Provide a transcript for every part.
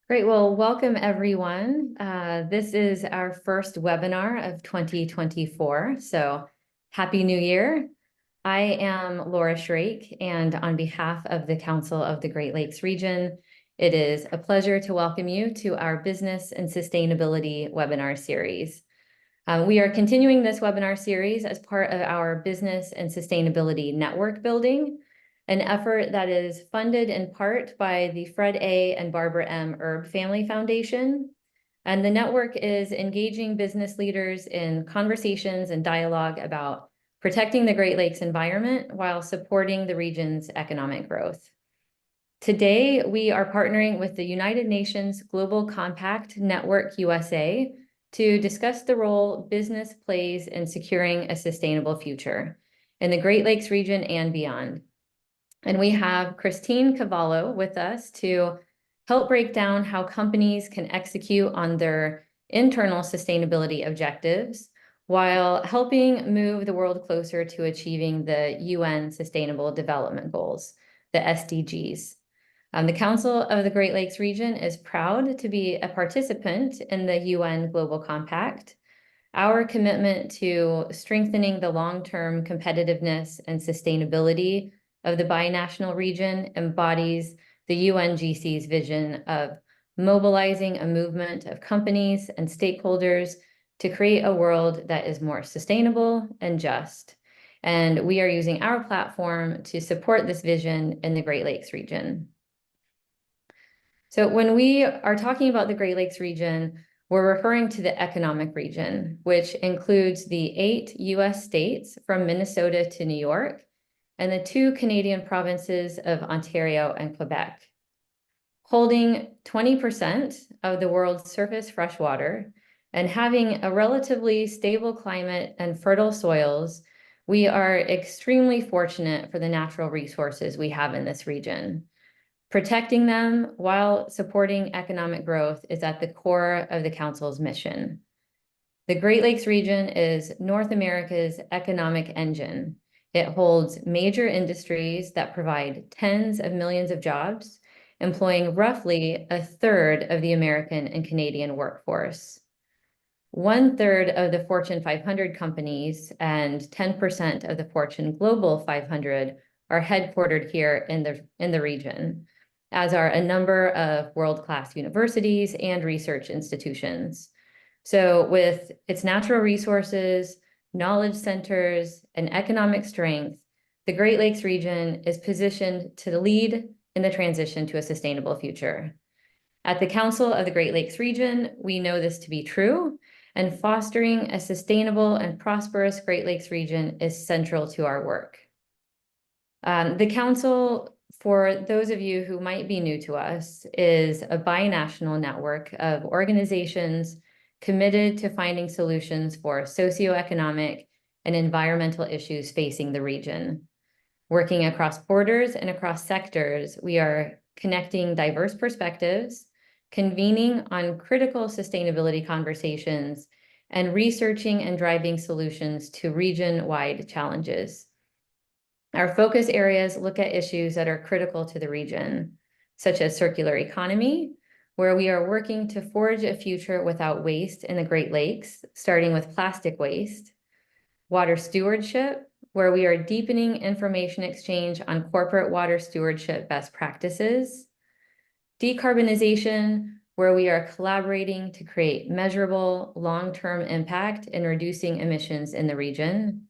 Great. Well, welcome everyone. This is our first webinar of 2024. So Happy New Year. I am Laura Shrake, and on behalf of the Council of the Great Lakes Region, it is a pleasure to welcome you to our Business and Sustainability webinar series. We are continuing this webinar series as part of our Business and Sustainability Network Building, an effort that is funded in part by the Fred A. and Barbara M. Erb Family Foundation. And the network is engaging business leaders in conversations and dialogue about protecting the Great Lakes environment while supporting the region's economic growth. Today, we are partnering with the United Nations Global Compact Network USA to discuss the role business plays in securing a sustainable future in the Great Lakes region and beyond. And we have Christine Cavallo with us to help break down how companies can execute on their internal sustainability objectives while helping move the world closer to achieving the UN Sustainable Development Goals, the SDGs. The Council of the Great Lakes region is proud to be a participant in the UN Global Compact. Our commitment to strengthening the long-term competitiveness and sustainability of the binational region embodies the UNGC's vision of mobilizing a movement of companies and stakeholders to create a world that is more sustainable and just. And we are using our platform to support this vision in the Great Lakes region. So when we are talking about the Great Lakes region, we're referring to the economic region, which includes the 8 US states from Minnesota to New York, and the 2 Canadian provinces of Ontario and Quebec. Holding 20% of the world's surface freshwater and having a relatively stable climate and fertile soils, we are extremely fortunate for the natural resources we have in this region. Protecting them while supporting economic growth is at the core of the Council's mission. The Great Lakes region is North America's economic engine. It holds major industries that provide tens of millions of jobs, employing roughly a third of the American and Canadian workforce. 1/3 of the Fortune 500 companies and 10% of the Fortune Global 500 are headquartered here in the region, as are a number of world-class universities and research institutions. So with its natural resources, knowledge centers, and economic strength, the Great Lakes region is positioned to lead in the transition to a sustainable future. At the Council of the Great Lakes region, we know this to be true, and fostering a sustainable and prosperous Great Lakes region is central to our work. The Council, for those of you who might be new to us, is a binational network of organizations committed to finding solutions for socioeconomic and environmental issues facing the region. Working across borders and across sectors, we are connecting diverse perspectives, convening on critical sustainability conversations, and researching and driving solutions to region-wide challenges. Our focus areas look at issues that are critical to the region, such as circular economy, where we are working to forge a future without waste in the Great Lakes, starting with plastic waste. Water stewardship, where we are deepening information exchange on corporate water stewardship best practices. Decarbonization, where we are collaborating to create measurable long-term impact in reducing emissions in the region.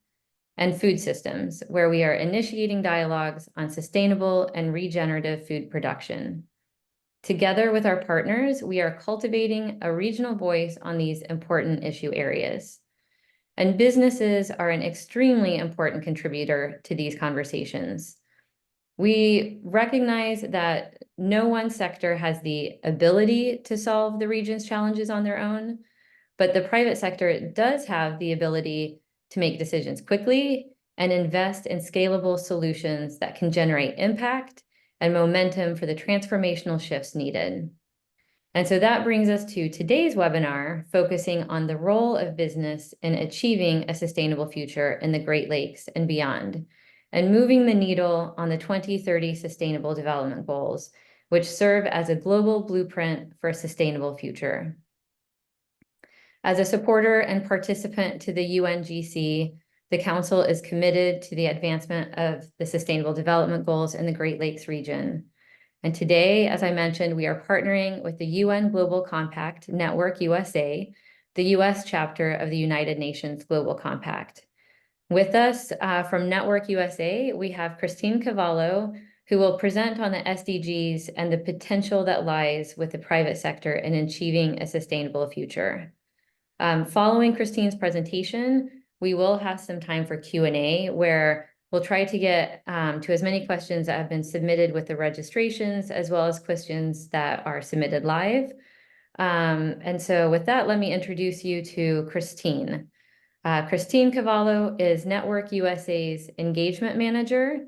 And food systems, where we are initiating dialogues on sustainable and regenerative food production. Together with our partners, we are cultivating a regional voice on these important issue areas. And businesses are an extremely important contributor to these conversations. We recognize that no one sector has the ability to solve the region's challenges on their own, but the private sector does have the ability to make decisions quickly and invest in scalable solutions that can generate impact and momentum for the transformational shifts needed. And so that brings us to today's webinar, focusing on the role of business in achieving a sustainable future in the Great Lakes and beyond, and moving the needle on the 2030 Sustainable Development Goals which serve as a global blueprint for a sustainable future. As a supporter and participant to the UNGC, the Council is committed to the advancement of the Sustainable Development Goals in the Great Lakes region. And today, as I mentioned, we are partnering with the UN Global Compact Network USA, the US chapter of the United Nations Global Compact. With us from Network USA, we have Christine Cavallo, who will present on the SDGs and the potential that lies with the private sector in achieving a sustainable future. Following Christine's presentation, we will have some time for Q&A where we'll try to get to as many questions that have been submitted with the registrations, as well as questions that are submitted live. And so with that, let me introduce you to Christine. Christine Cavallo is Network USA's engagement manager.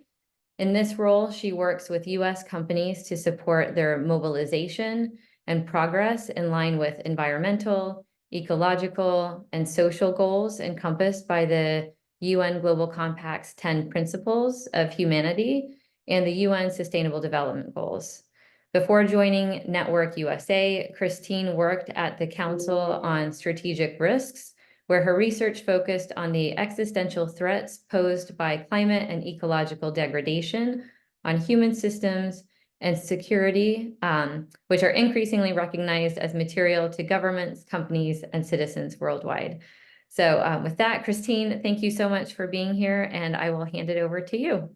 In this role, she works with US companies to support their mobilization and progress in line with environmental, ecological, and social goals encompassed by the UN Global Compact's 10 Principles of Humanity and the UN Sustainable Development Goals. Before joining Network USA, Christine worked at the Council on Strategic Risks, where her research focused on the existential threats posed by climate and ecological degradation on human systems and security, which are increasingly recognized as material to governments, companies, and citizens worldwide. So with that, Christine, thank you so much for being here, and I will hand it over to you.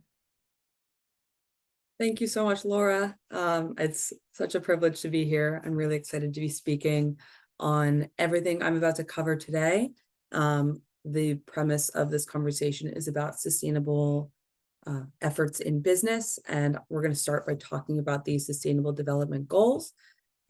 Thank you so much, Laura. It's such a privilege to be here. I'm really excited to be speaking on everything I'm about to cover today. The premise of this conversation is about sustainable efforts in business, and we're going to start by talking about these Sustainable Development Goals.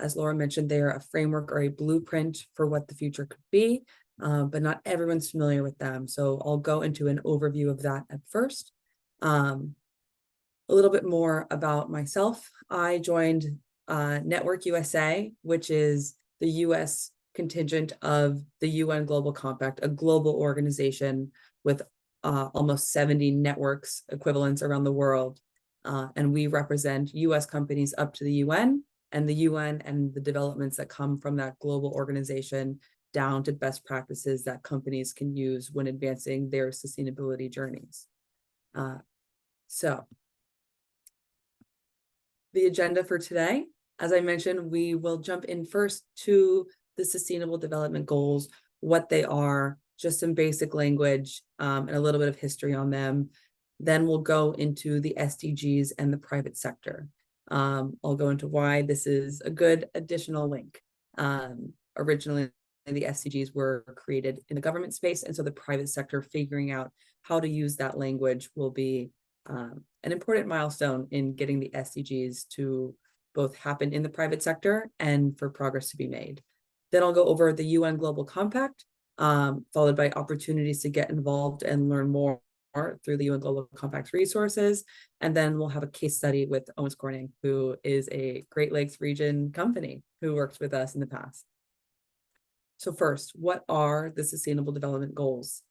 As Laura mentioned, they are a framework or a blueprint for what the future could be, but not everyone's familiar with them. So I'll go into an overview of that at first. A little bit more about myself. I joined Network USA, which is the US contingent of the UN Global Compact, a global organization with almost 70 networks equivalents around the world. And we represent US companies up to the UN, and the UN and the developments that come from that global organization down to best practices that companies can use when advancing their sustainability journeys. So the agenda for today, as I mentioned, we will jump in first to the Sustainable Development Goals, what they are, just some basic language, and a little bit of history on them. Then we'll go into the SDGs and the private sector. I'll go into why this is a good additional link. Originally, the SDGs were created in the government space, and so the private sector figuring out how to use that language will be an important milestone in getting the SDGs to both happen in the private sector and for progress to be made. Then I'll go over the UN Global Compact, followed by opportunities to get involved and learn more through the UN Global Compact's resources. And then we'll have a case study with Owens Corning, who is a Great Lakes region company who worked with us in the past. So first, what are the Sustainable Development Goals?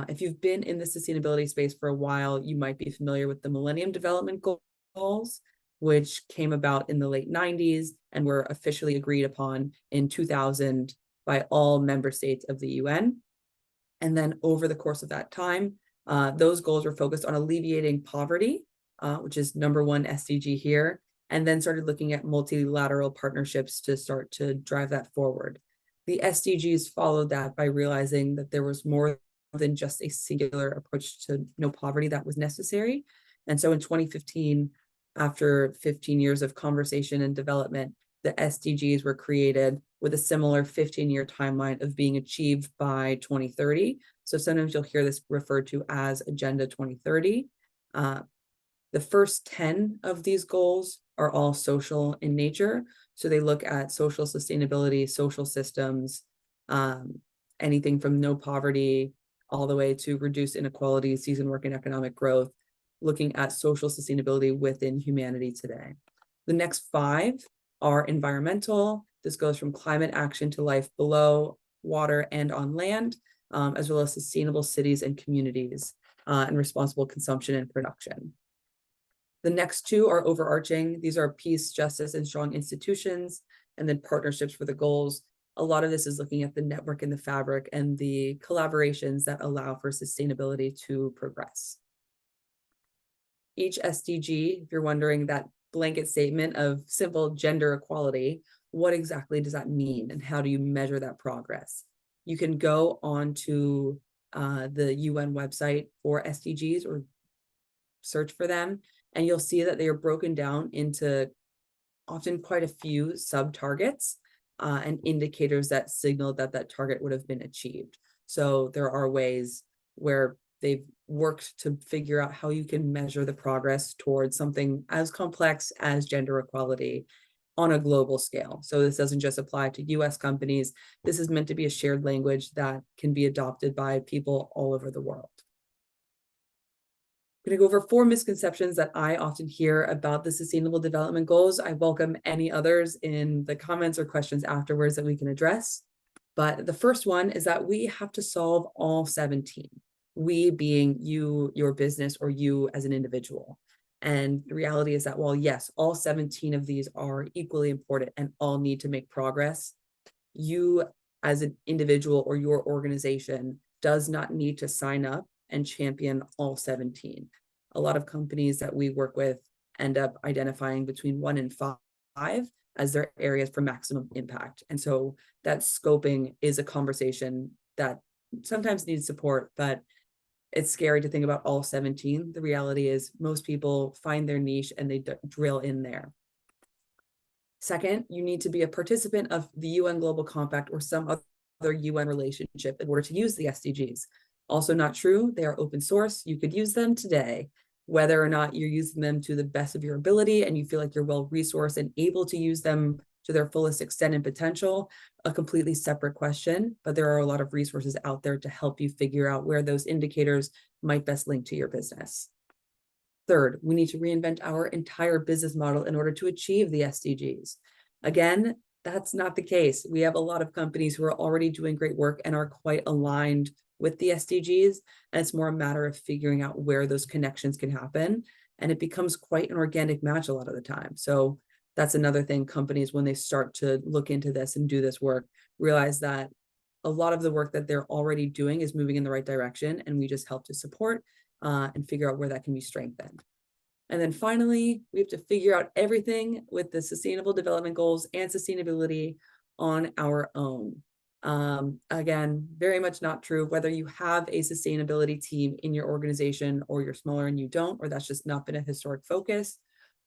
If you've been in the sustainability space for a while, you might be familiar with the Millennium Development Goals, which came about in the late 90s and were officially agreed upon in 2000 by all member states of the UN. And then over the course of that time, those goals were focused on alleviating poverty, which is #1 SDG here, and then started looking at multilateral partnerships to start to drive that forward. The SDGs followed that by realizing that there was more than just a singular approach to no poverty that was necessary. And so in 2015, after 15 years of conversation and development, the SDGs were created with a similar 15-year timeline of being achieved by 2030. So sometimes you'll hear this referred to as Agenda 2030. The first 10 of these goals are all social in nature. So they look at social sustainability, social systems, anything from no poverty all the way to reduce inequality, season work, and economic growth, looking at social sustainability within humanity today. The next 5 are environmental. This goes from climate action to life below water and on land, as well as sustainable cities and communities, and responsible consumption and production. The next two are overarching. These are peace, justice, and strong institutions, and then partnerships for the goals. A lot of this is looking at the network and the fabric and the collaborations that allow for sustainability to progress. Each SDG, if you're wondering, that blanket statement of simple gender equality, what exactly does that mean and how do you measure that progress? You can go on to the UN website for SDGs or search for them, and you'll see that they are broken down into often quite a few sub-targets and indicators that signal that that target would have been achieved. So there are ways where they've worked to figure out how you can measure the progress towards something as complex as gender equality on a global scale. So this doesn't just apply to US companies. This is meant to be a shared language that can be adopted by people all over the world. I'm going to go over 4 misconceptions that I often hear about the Sustainable Development Goals. I welcome any others in the comments or questions afterwards that we can address. But the first one is that we have to solve all 17. We being you, your business, or you as an individual. And the reality is that while yes, all 17 of these are equally important and all need to make progress, you as an individual or your organization does not need to sign up and champion all 17. A lot of companies that we work with end up identifying between 1 and 5 as their areas for maximum impact. And so that scoping is a conversation that sometimes needs support, but it's scary to think about all 17. The reality is most people find their niche and they drill in there. Second, you need to be a participant of the UN Global Compact or some other UN relationship in order to use the SDGs. Also not true, they are open source. You could use them today. Whether or not you're using them to the best of your ability and you feel like you're well-resourced and able to use them to their fullest extent and potential, a completely separate question, but there are a lot of resources out there to help you figure out where those indicators might best link to your business. Third, we need to reinvent our entire business model in order to achieve the SDGs. Again, that's not the case. We have a lot of companies who are already doing great work and are quite aligned with the SDGs, and it's more a matter of figuring out where those connections can happen, and it becomes quite an organic match a lot of the time. So that's another thing companies, when they start to look into this and do this work, realize that a lot of the work that they're already doing is moving in the right direction, and we just help to support and figure out where that can be strengthened. And then finally, we have to figure out everything with the Sustainable Development Goals and sustainability on our own. Again, very much not true, whether you have a sustainability team in your organization or you're smaller and you don't, or that's just not been a historic focus.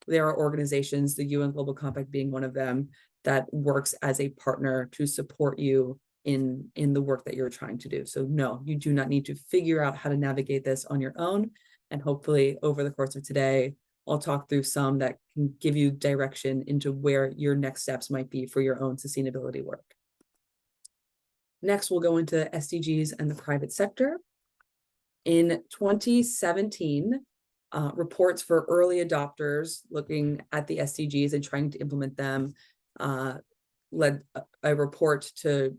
There are organizations, the UN Global Compact being one of them, that works as a partner to support you in the work that you're trying to do. So no, you do not need to figure out how to navigate this on your own. And hopefully over the course of today, I'll talk through some that can give you direction into where your next steps might be for your own sustainability work. Next, we'll go into SDGs and the private sector. In 2017, reports for early adopters looking at the SDGs and trying to implement them led a report to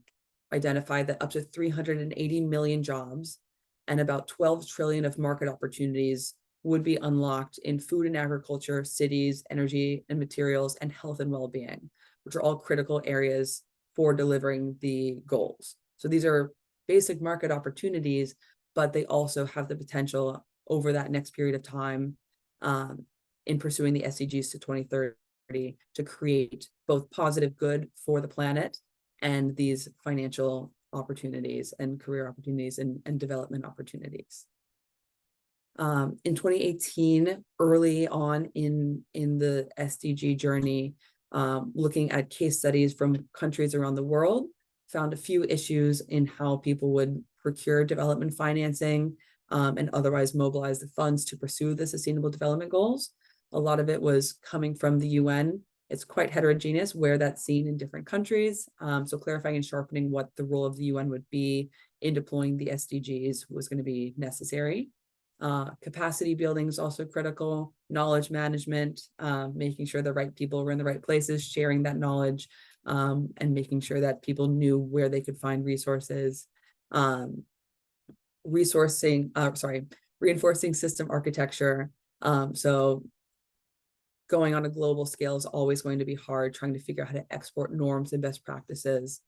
identify that up to 380 million jobs and about 12 trillion of market opportunities would be unlocked in food and agriculture, cities, energy and materials, and health and well-being, which are all critical areas for delivering the goals. So these are basic market opportunities, but they also have the potential over that next period of time in pursuing the SDGs to 2030 to create both positive good for the planet and these financial opportunities and career opportunities and development opportunities. In 2018, early on in the SDG journey, looking at case studies from countries around the world, found a few issues in how people would procure development financing and otherwise mobilize the funds to pursue the Sustainable Development Goals. A lot of it was coming from the UN. It's quite heterogeneous where that's seen in different countries. So clarifying and sharpening what the role of the UN would be in deploying the SDGs was going to be necessary. Capacity building is also critical, knowledge management, making sure the right people were in the right places, sharing that knowledge, and making sure that people knew where they could find resources, reinforcing system architecture. So going on a global scale is always going to be hard, trying to figure out how to export norms and best practices.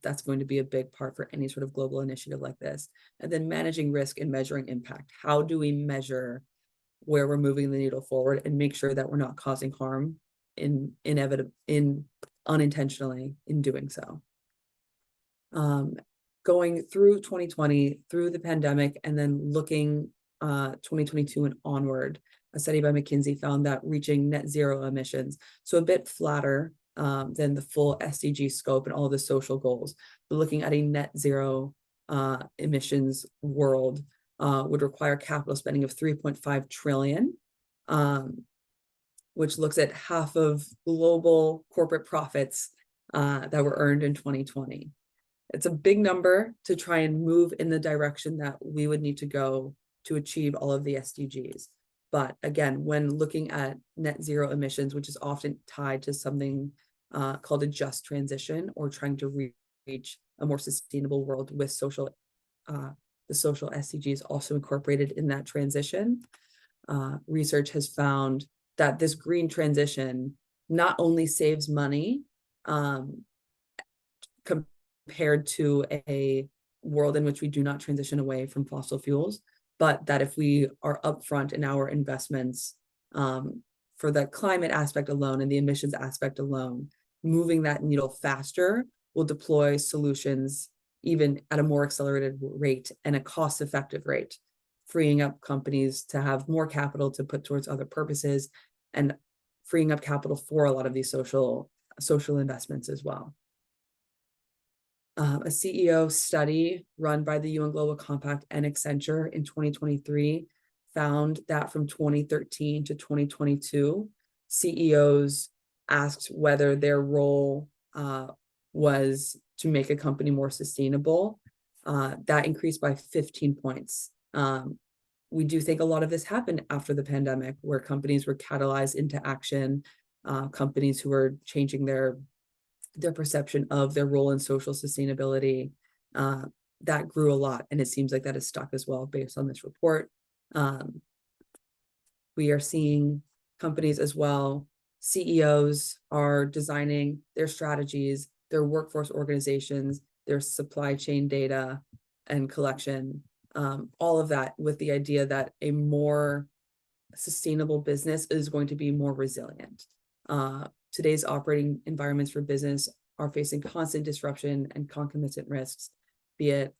That's going to be a big part for any sort of global initiative like this. And then managing risk and measuring impact. How do we measure where we're moving the needle forward and make sure that we're not causing harm unintentionally in doing so? Going through 2020, through the pandemic, and then looking 2022 and onward, a study by McKinsey found that reaching net zero emissions, so a bit flatter than the full SDG scope and all the social goals, but looking at a net zero emissions world would require capital spending of 3.5 trillion, which looks at half of global corporate profits that were earned in 2020. It's a big number to try and move in the direction that we would need to go to achieve all of the SDGs. But again, when looking at net zero emissions, which is often tied to something called a just transition, or trying to reach a more sustainable world with the social SDGs also incorporated in that transition, research has found that this green transition not only saves money compared to a world in which we do not transition away from fossil fuels, but that if we are upfront in our investments for the climate aspect alone and the emissions aspect alone, moving that needle faster will deploy solutions even at a more accelerated rate and a cost-effective rate, freeing up companies to have more capital to put towards other purposes and freeing up capital for a lot of these social investments as well. A CEO study run by the UN Global Compact and Accenture in 2023 found that from 2013 to 2022, CEOs asked whether their role was to make a company more sustainable. That increased by 15 points. We do think a lot of this happened after the pandemic, where companies were catalyzed into action, companies who were changing their perception of their role in social sustainability. That grew a lot, and it seems like that is stuck as well based on this report. We are seeing companies as well, CEOs are designing their strategies, their workforce organizations, their supply chain data and collection, all of that with the idea that a more sustainable business is going to be more resilient. Today's operating environments for business are facing constant disruption and concomitant risks, be it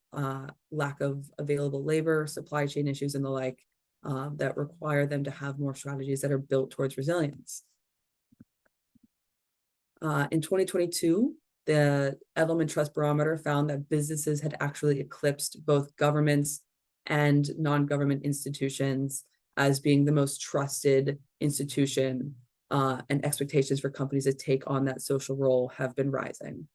lack of available labor, supply chain issues, and the like, that require them to have more strategies that are built towards resilience. In 2022, the Edelman Trust Barometer found that businesses had actually eclipsed both governments and non-government institutions as being the most trusted institution, and expectations for companies to take on that social role have been rising.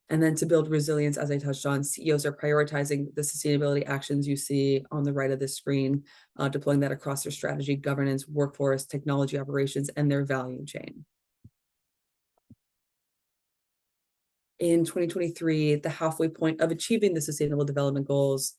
And then to build resilience, as I touched on, CEOs are prioritizing the sustainability actions you see on the right of the screen, deploying that across their strategy, governance, workforce, technology operations, and their value chain. In 2023, the halfway point of achieving the Sustainable Development Goals,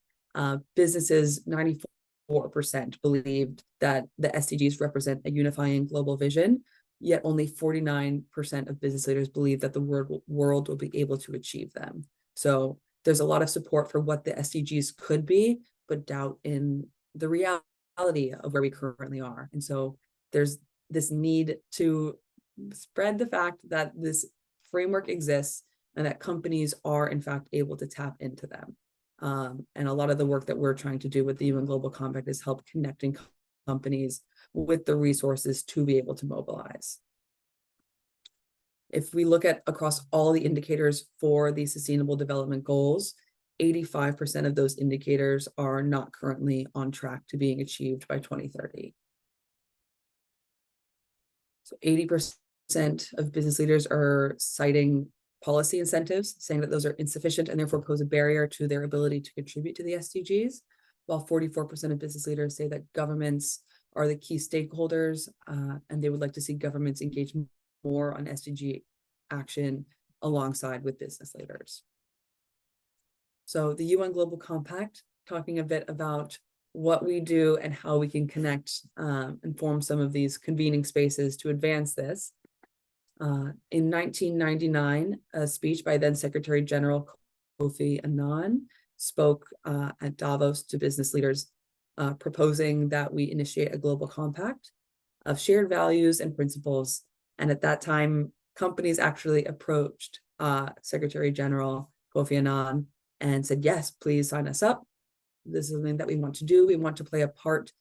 businesses, 94% believed that the SDGs represent a unifying global vision, yet only 49% of business leaders believe that the world will be able to achieve them. So there's a lot of support for what the SDGs could be, but doubt in the reality of where we currently are. And so there's this need to spread the fact that this framework exists and that companies are in fact able to tap into them. And a lot of the work that we're trying to do with the UN Global Compact is help connecting companies with the resources to be able to mobilize. If we look at across all the indicators for the Sustainable Development Goals, 85% of those indicators are not currently on track to being achieved by 2030. So 80% of business leaders are citing policy incentives, saying that those are insufficient and therefore pose a barrier to their ability to contribute to the SDGs, while 44% of business leaders say that governments are the key stakeholders, and they would like to see governments engage more on SDG action alongside with business leaders. So the UN Global Compact, talking a bit about what we do and how we can connect and form some of these convening spaces to advance this. In 1999, a speech by then Secretary General Kofi Annan spoke at Davos to business leaders, proposing that we initiate a global compact of shared values and principles. And at that time, companies actually approached Secretary General Kofi Annan and said, yes, please sign us up. This is something that we want to do. We want to play a part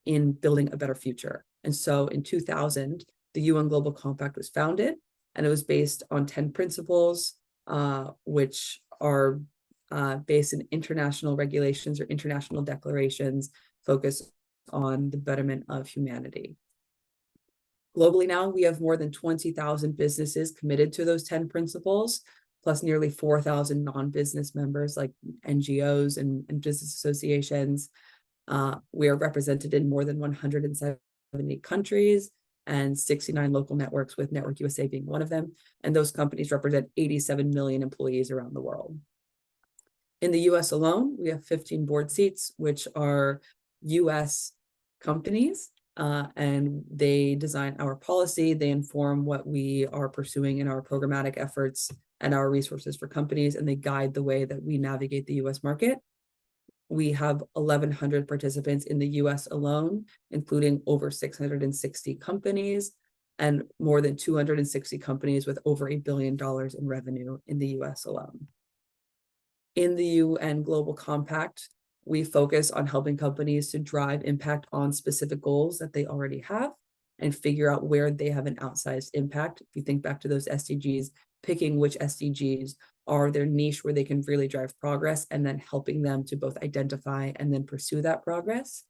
in building a better future. And so in 2000, the UN Global Compact was founded, and it was based on 10 principles, which are based in international regulations or international declarations focused on the betterment of humanity. Globally now, we have more than 20,000 businesses committed to those 10 principles, plus nearly 4,000 non-business members like NGOs and business associations. We are represented in more than 170 countries and 69 local networks, with Network USA being one of them. And those companies represent 87 million employees around the world. In the US alone, we have 15 board seats, which are US companies, and they design our policy. They inform what we are pursuing in our programmatic efforts and our resources for companies, and they guide the way that we navigate the US market. We have 1,100 participants in the US alone, including over 660 companies and more than 260 companies with over $1 billion in revenue in the US alone. In the UN Global Compact, we focus on helping companies to drive impact on specific goals that they already have and figure out where they have an outsized impact. If you think back to those SDGs, picking which SDGs are their niche where they can really drive progress, and then helping them to both identify and then pursue that progress.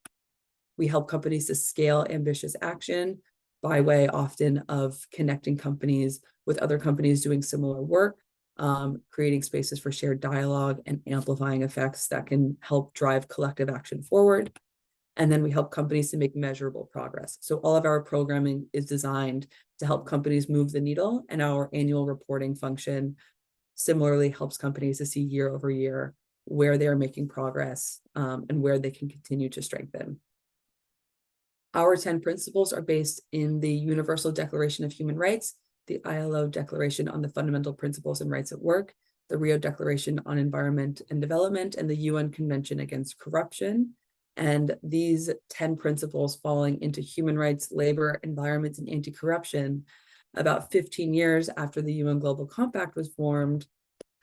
We help companies to scale ambitious action by way often of connecting companies with other companies doing similar work, creating spaces for shared dialogue and amplifying effects that can help drive collective action forward. And then we help companies to make measurable progress. So all of our programming is designed to help companies move the needle, and our annual reporting function similarly helps companies to see year over year where they are making progress and where they can continue to strengthen. Our 10 principles are based in the Universal Declaration of Human Rights, the ILO Declaration on the Fundamental Principles and Rights at Work, the Rio Declaration on Environment and Development, and the UN Convention Against Corruption. And these 10 principles falling into human rights, labor, environment, and anti-corruption, about 15 years after the UN Global Compact was formed,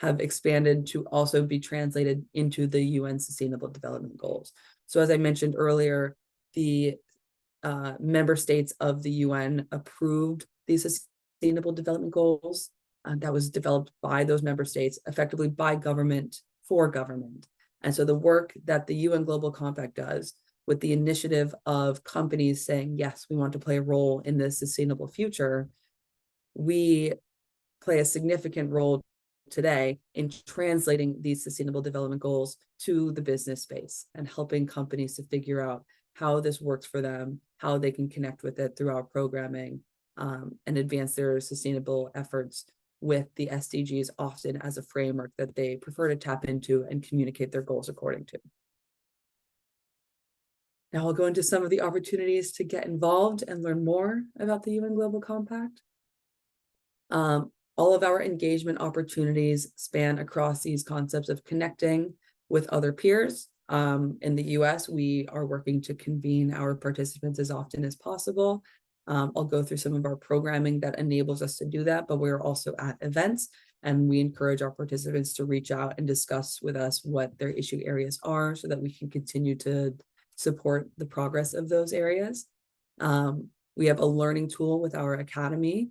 have expanded to also be translated into the UN Sustainable Development Goals. So as I mentioned earlier, the member states of the UN approved these Sustainable Development Goals that was developed by those member states, effectively by government for government. And so the work that the UN Global Compact does with the initiative of companies saying, yes, we want to play a role in this sustainable future, we play a significant role today in translating these Sustainable Development Goals to the business space and helping companies to figure out how this works for them, how they can connect with it through our programming, and advance their sustainable efforts with the SDGs often as a framework that they prefer to tap into and communicate their goals according to. Now I'll go into some of the opportunities to get involved and learn more about the UN Global Compact. All of our engagement opportunities span across these concepts of connecting with other peers. In the US, we are working to convene our participants as often as possible. I'll go through some of our programming that enables us to do that, but we're also at events, and we encourage our participants to reach out and discuss with us what their issue areas are so that we can continue to support the progress of those areas. We have a learning tool with our academy.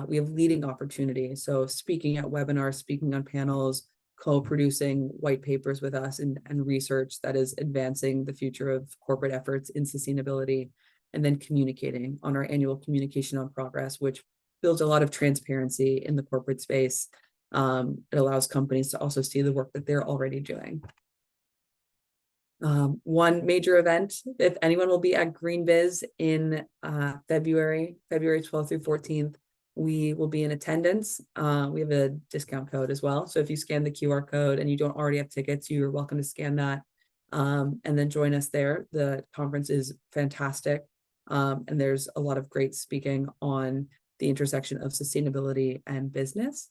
We have leading opportunities, so speaking at webinars, speaking on panels, co-producing white papers with us and research that is advancing the future of corporate efforts in sustainability, and then communicating on our annual communication on progress, which builds a lot of transparency in the corporate space. It allows companies to also see the work that they're already doing. One major event, if anyone, will be at GreenBiz in February 12th through 14th. We will be in attendance. We have a discount code as well. So if you scan the QR code and you don't already have tickets, you're welcome to scan that. and then join us there. The conference is fantastic. And there's a lot of great speaking on the intersection of sustainability and business.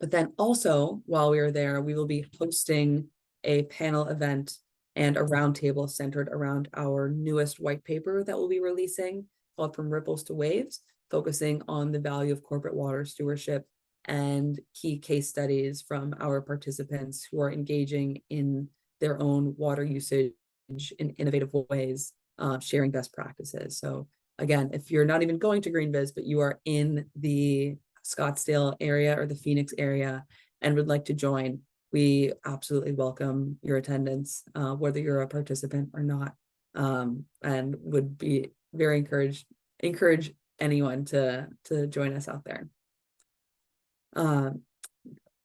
But then also, while we are there, we will be hosting a panel event and a roundtable centered around our newest white paper that we'll be releasing, called From Ripples to Waves, focusing on the value of corporate water stewardship and key case studies from our participants who are engaging in their own water usage in innovative ways, sharing best practices. So again, if you're not even going to GreenBiz, but you are in the Scottsdale area or the Phoenix area and would like to join, we absolutely welcome your attendance, whether you're a participant or not, and would be very encourage anyone to join us out there.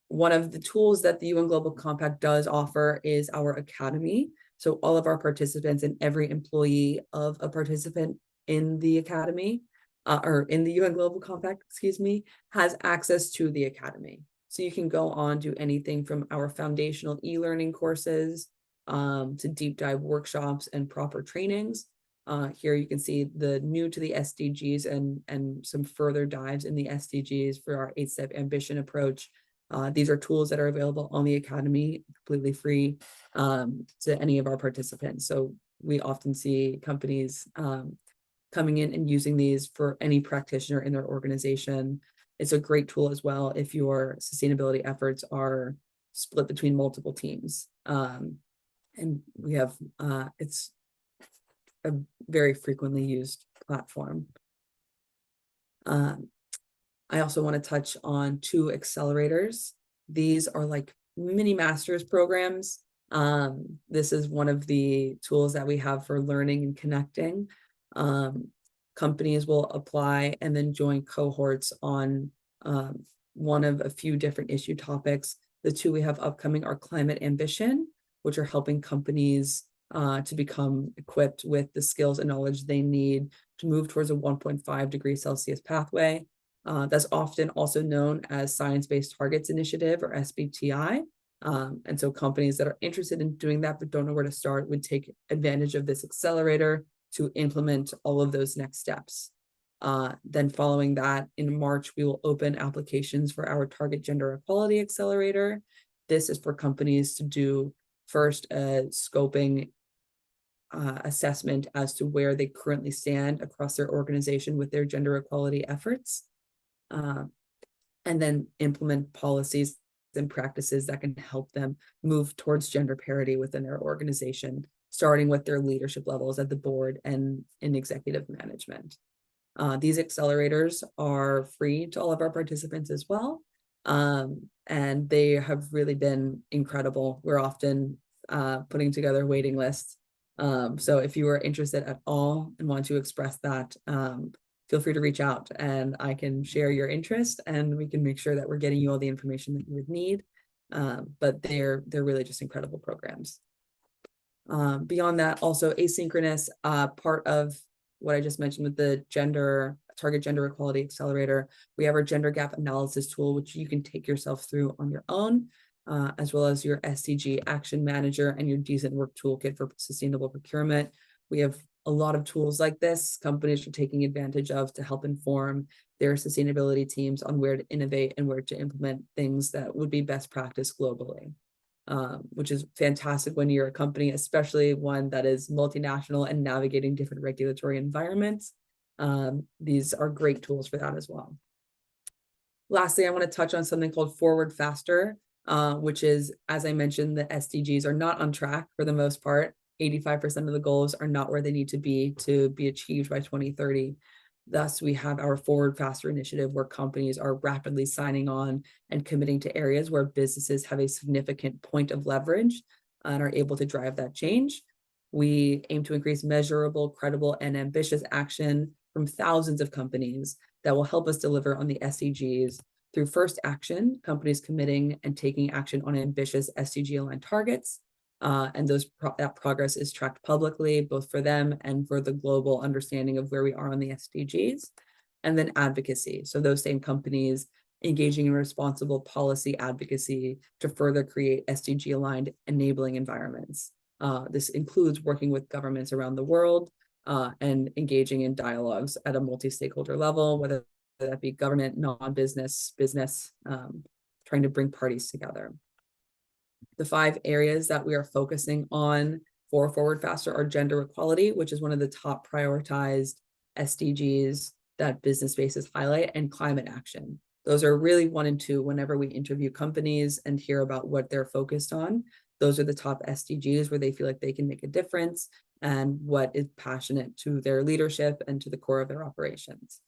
One of the tools that the UN Global Compact does offer is our academy. So all of our participants and every employee of a participant in the academy, or in the UN Global Compact, excuse me, has access to the academy. So you can go on, do anything from our foundational e-learning courses to deep dive workshops and proper trainings. Here you can see the new to the SDGs and some further dives in the SDGs for our 8-step ambition approach. These are tools that are available on the academy, completely free to any of our participants. So we often see companies coming in and using these for any practitioner in their organization. It's a great tool as well if your sustainability efforts are split between multiple teams. And we have, it's a very frequently used platform. I also want to touch on 2 accelerators. These are like mini master's programs. This is one of the tools that we have for learning and connecting. Companies will apply and then join cohorts on one of a few different issue topics. The 2 we have upcoming are climate ambition, which are helping companies to become equipped with the skills and knowledge they need to move towards a 1.5 degrees Celsius pathway. That's often also known as Science-Based Targets Initiative, or SBTI. And so companies that are interested in doing that but don't know where to start would take advantage of this accelerator to implement all of those next steps. Then following that, in March, we will open applications for our Target Gender Equality Accelerator. This is for companies to do first a scoping assessment as to where they currently stand across their organization with their gender equality efforts, and then implement policies and practices that can help them move towards gender parity within their organization, starting with their leadership levels at the board and in executive management. These accelerators are free to all of our participants as well, and they have really been incredible. We're often putting together waiting lists. So if you are interested at all and want to express that, feel free to reach out and I can share your interest and we can make sure that we're getting you all the information that you would need. But they're really just incredible programs. Beyond that, also asynchronous, part of what I just mentioned with the Target Gender Equality Accelerator, we have our gender gap analysis tool, which you can take yourself through on your own, as well as your SDG Action Manager and your Decent Work Toolkit for sustainable procurement. We have a lot of tools like this companies are taking advantage of to help inform their sustainability teams on where to innovate and where to implement things that would be best practice globally, which is fantastic when you're a company, especially one that is multinational and navigating different regulatory environments. These are great tools for that as well. Lastly, I want to touch on something called Forward Faster, which is, as I mentioned, the SDGs are not on track for the most part. 85% of the goals are not where they need to be achieved by 2030. Thus, we have our Forward Faster initiative where companies are rapidly signing on and committing to areas where businesses have a significant point of leverage and are able to drive that change. We aim to increase measurable, credible, and ambitious action from thousands of companies that will help us deliver on the SDGs through first action, companies committing and taking action on ambitious SDG-aligned targets. And that progress is tracked publicly, both for them and for the global understanding of where we are on the SDGs. And then advocacy. So those same companies engaging in responsible policy advocacy to further create SDG-aligned enabling environments. This includes working with governments around the world and engaging in dialogues at a multi-stakeholder level, whether that be government, non-business, business, trying to bring parties together. The 5 areas that we are focusing on for Forward Faster are gender equality, which is one of the top prioritized SDGs that business spaces highlight, and climate action. Those are really 1 and 2 whenever we interview companies and hear about what they're focused on. Those are the top SDGs where they feel like they can make a difference and what is passionate to their leadership and to the core of their operations.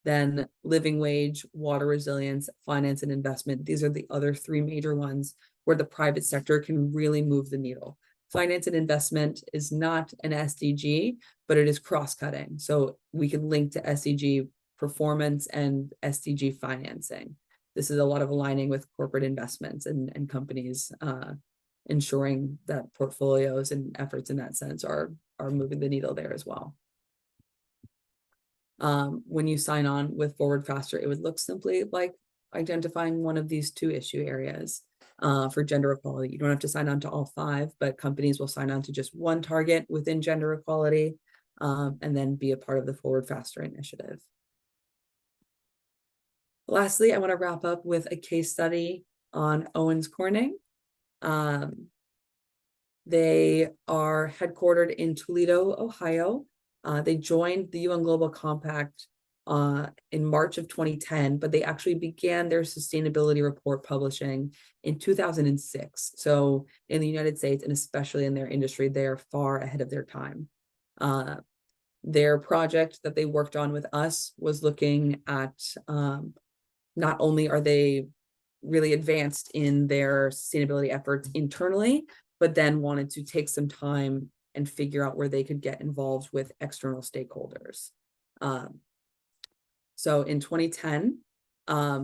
Then living wage, water resilience, finance and investment. These are the other 3 major ones where the private sector can really move the needle. Finance and investment is not an SDG, but it is cross-cutting. So we can link to SDG performance and SDG financing. This is a lot of aligning with corporate investments and companies ensuring that portfolios and efforts in that sense are moving the needle there as well. When you sign on with Forward Faster, it would look simply like identifying one of these 2 issue areas for gender equality. You don't have to sign on to all 5, but companies will sign on to just 1 target within gender equality and then be a part of the Forward Faster initiative. Lastly, I want to wrap up with a case study on Owens Corning. They are headquartered in Toledo, Ohio. They joined the UN Global Compact in March of 2010, but they actually began their sustainability report publishing in 2006. So in the United States, and especially in their industry, they are far ahead of their time. Their project that they worked on with us was looking at not only are they really advanced in their sustainability efforts internally, but then wanted to take some time and figure out where they could get involved with external stakeholders. So in 2010,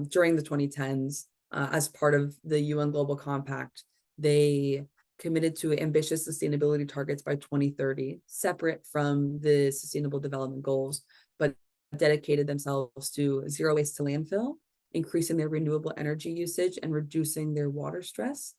during the 2010s, as part of the UN Global Compact, they committed to ambitious sustainability targets by 2030, separate from the Sustainable Development Goals, but dedicated themselves to 0 waste to landfill, increasing their renewable energy usage, and reducing their water stress.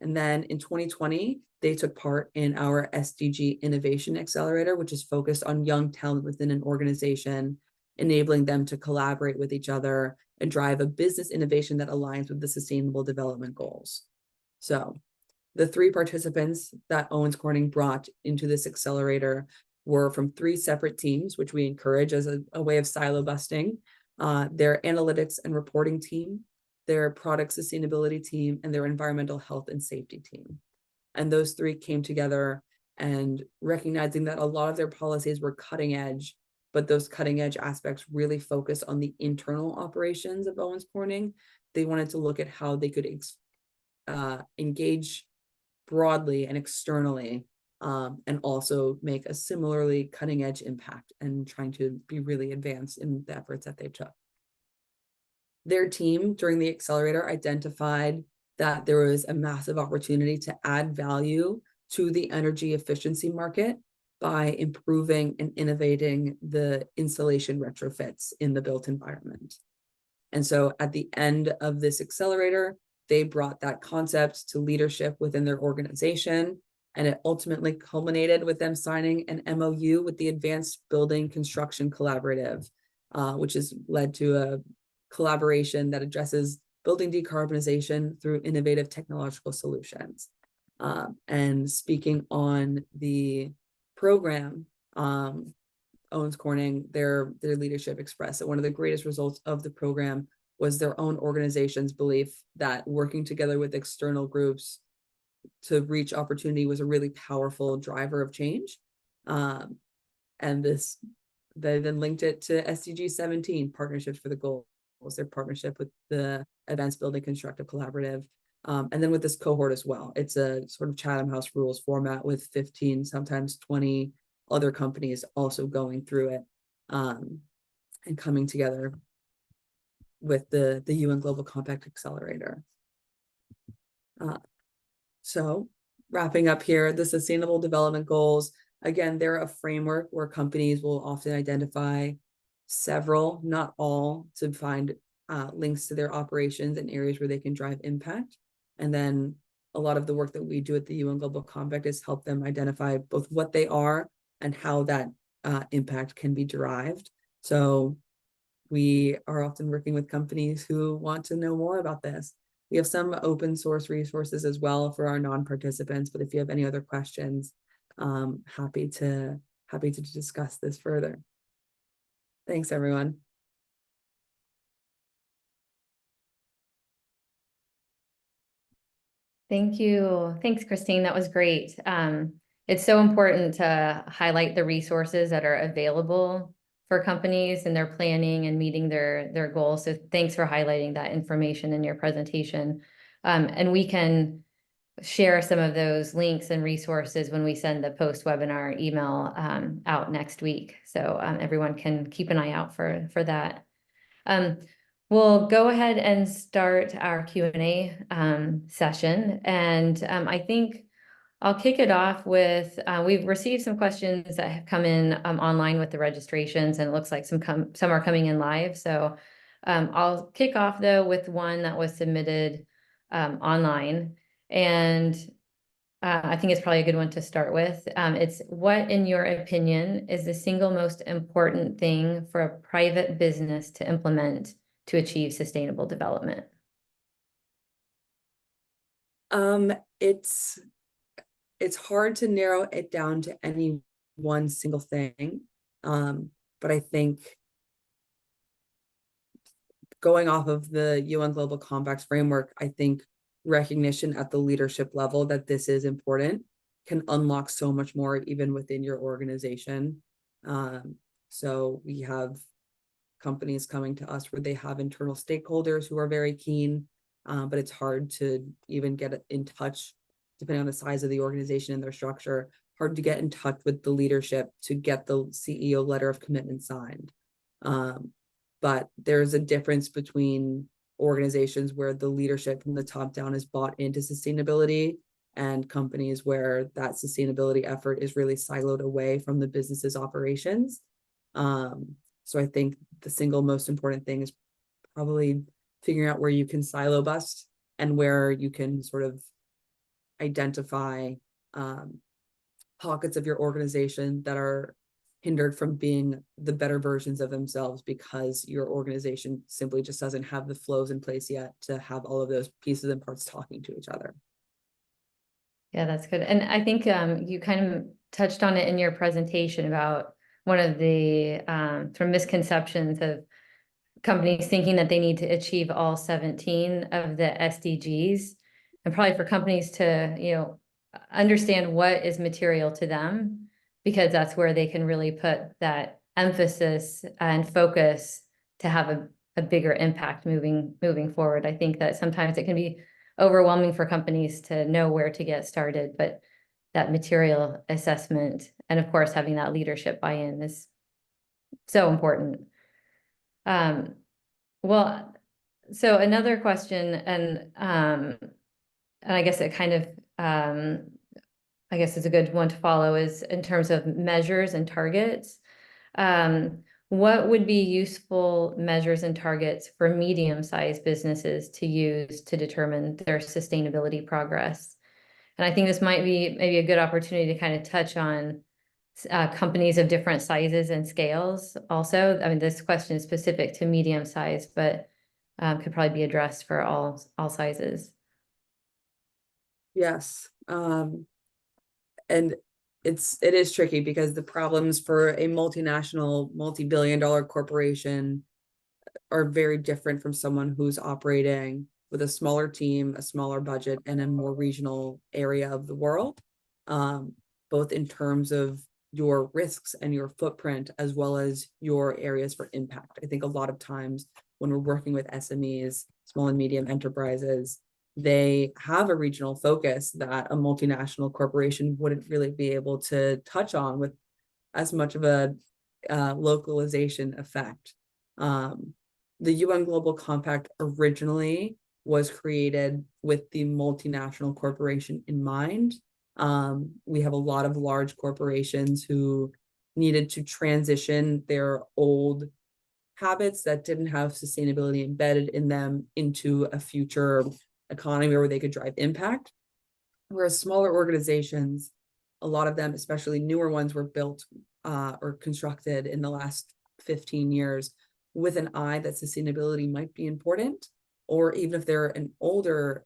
And then in 2020, they took part in our SDG Innovation Accelerator, which is focused on young talent within an organization, enabling them to collaborate with each other and drive a business innovation that aligns with the Sustainable Development Goals. So the 3 participants that Owens Corning brought into this accelerator were from 3 separate teams, which we encourage as a way of silo busting. Their analytics and reporting team, their product sustainability team, and their environmental health and safety team. And those 3 came together and recognizing that a lot of their policies were cutting edge, but those cutting edge aspects really focused on the internal operations of Owens Corning. They wanted to look at how they could engage broadly and externally, and also make a similarly cutting edge impact and trying to be really advanced in the efforts that they took. Their team during the accelerator identified that there was a massive opportunity to add value to the energy efficiency market by improving and innovating the installation retrofits in the built environment. And so at the end of this accelerator, they brought that concept to leadership within their organization, and it ultimately culminated with them signing an MOU with the Advanced Building Construction Collaborative, which has led to a collaboration that addresses building decarbonization through innovative technological solutions. And speaking on the program, Owens Corning, their leadership expressed that one of the greatest results of the program was their own organization's belief that working together with external groups to reach opportunity was a really powerful driver of change. And they then linked it to SDG 17, Partnerships for the Goals, their partnership with the Advanced Building Constructive Collaborative. And then with this cohort as well, it's a sort of Chatham House rules format with 15, sometimes 20 other companies also going through it and coming together with the UN Global Compact Accelerator. So wrapping up here, the Sustainable Development Goals, again, they're a framework where companies will often identify several, not all, to find links to their operations and areas where they can drive impact. And then a lot of the work that we do at the UN Global Compact is help them identify both what they are and how that impact can be derived. So we are often working with companies who want to know more about this. We have some open source resources as well for our non-participants, but if you have any other questions, happy to discuss this further. Thanks, everyone. Thank you. Thanks, Christine. That was great. It's so important to highlight the resources that are available for companies and their planning and meeting their goals. So thanks for highlighting that information in your presentation. And we can share some of those links and resources when we send the post-webinar email out next week. So everyone can keep an eye out for that. We'll go ahead and start our Q&A session. And I think I'll kick it off with, we've received some questions that have come in online with the registrations, and it looks like some are coming in live. So I'll kick off though with one that was submitted online. And I think it's probably a good one to start with. It's, what, in your opinion, is the single most important thing for a private business to implement to achieve sustainable development? It's hard to narrow it down to any one single thing. But I think going off of the UN Global Compact's framework, I think recognition at the leadership level that this is important can unlock so much more even within your organization. So we have companies coming to us where they have internal stakeholders who are very keen, but it's hard to even get in touch, depending on the size of the organization and their structure, hard to get in touch with the leadership to get the CEO letter of commitment signed. But there's a difference between organizations where the leadership from the top down is bought into sustainability and companies where that sustainability effort is really siloed away from the business's operations. So I think the single most important thing is probably figuring out where you can silo bust and where you can sort of identify pockets of your organization that are hindered from being the better versions of themselves because your organization simply just doesn't have the flows in place yet to have all of those pieces and parts talking to each other. Yeah, that's good. And I think you kind of touched on it in your presentation about one of the sort of misconceptions of companies thinking that they need to achieve all 17 of the SDGs, and probably for companies to, understand what is material to them, because that's where they can really put that emphasis and focus to have a bigger impact moving forward. I think that sometimes it can be overwhelming for companies to know where to get started, but that material assessment and of course having that leadership buy-in is so important. Well, so another question, and I guess it kind of I guess it's a good one to follow, is in terms of measures and targets. What would be useful measures and targets for medium-sized businesses to use to determine their sustainability progress? And I think this might be maybe a good opportunity to kind of touch on companies of different sizes and scales also. I mean, this question is specific to medium size, but could probably be addressed for all sizes. Yes. And it is tricky because the problems for a multinational, multi-billion-dollar corporation are very different from someone who's operating with a smaller team, a smaller budget, and a more regional area of the world, both in terms of your risks and your footprint, as well as your areas for impact. I think a lot of times when we're working with SMEs, small and medium enterprises, they have a regional focus that a multinational corporation wouldn't really be able to touch on with as much of a localization effect. The UN Global Compact originally was created with the multinational corporation in mind. We have a lot of large corporations who needed to transition their old habits that didn't have sustainability embedded in them into a future economy where they could drive impact. Whereas smaller organizations, a lot of them, especially newer ones, were built or constructed in the last 15 years with an eye that sustainability might be important. Or even if they're an older,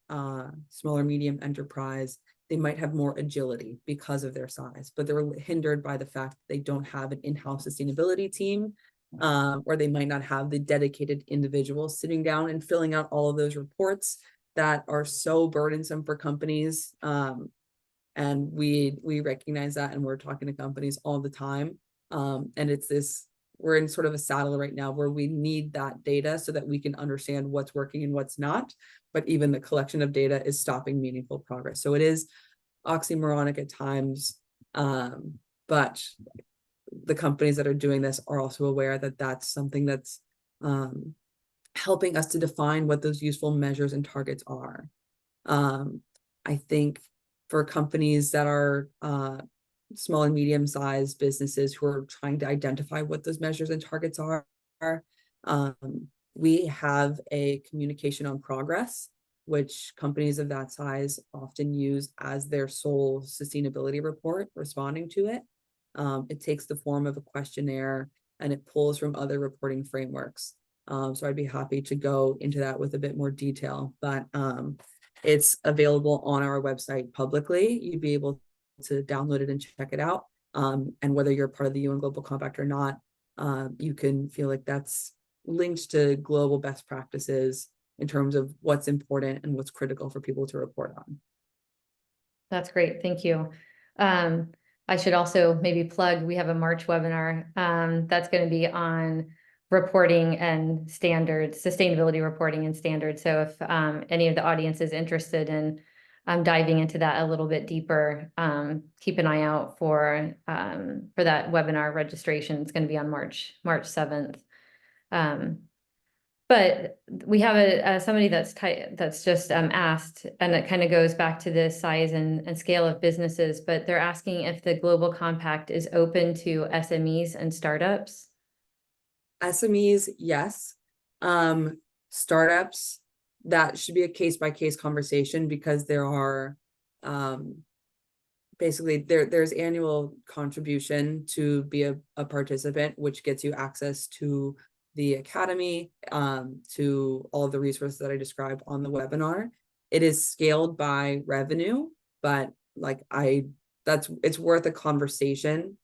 smaller, medium enterprise, they might have more agility because of their size, but they're hindered by the fact that they don't have an in-house sustainability team, or they might not have the dedicated individuals sitting down and filling out all of those reports that are so burdensome for companies. And we recognize that, and we're talking to companies all the time. And it's this, we're in sort of a saddle right now where we need that data so that we can understand what's working and what's not. But even the collection of data is stopping meaningful progress. So it is oxymoronic at times. But the companies that are doing this are also aware that that's something that's helping us to define what those useful measures and targets are. I think for companies that are small and medium-sized businesses who are trying to identify what those measures and targets are, we have a communication on progress, which companies of that size often use as their sole sustainability report responding to it. It takes the form of a questionnaire and it pulls from other reporting frameworks. So I'd be happy to go into that with a bit more detail, but it's available on our website publicly. You'd be able to download it and check it out. And whether you're part of the UN Global Compact or not, you can feel like that's linked to global best practices in terms of what's important and what's critical for people to report on. That's great. Thank you. I should also maybe plug, we have a March webinar that's going to be on reporting and standards, sustainability reporting and standards. So if any of the audience is interested in diving into that a little bit deeper, keep an eye out for that webinar registration. It's going to be on March 7th. But we have somebody that's just asked, and it kind of goes back to the size and scale of businesses, but they're asking if the Global Compact is open to SMEs and startups. SMEs, yes. Startups, that should be a case-by-case conversation because there are basically there's annual contribution to be a participant, which gets you access to the academy, to all of the resources that I described on the webinar. It is scaled by revenue, but it's worth a conversation,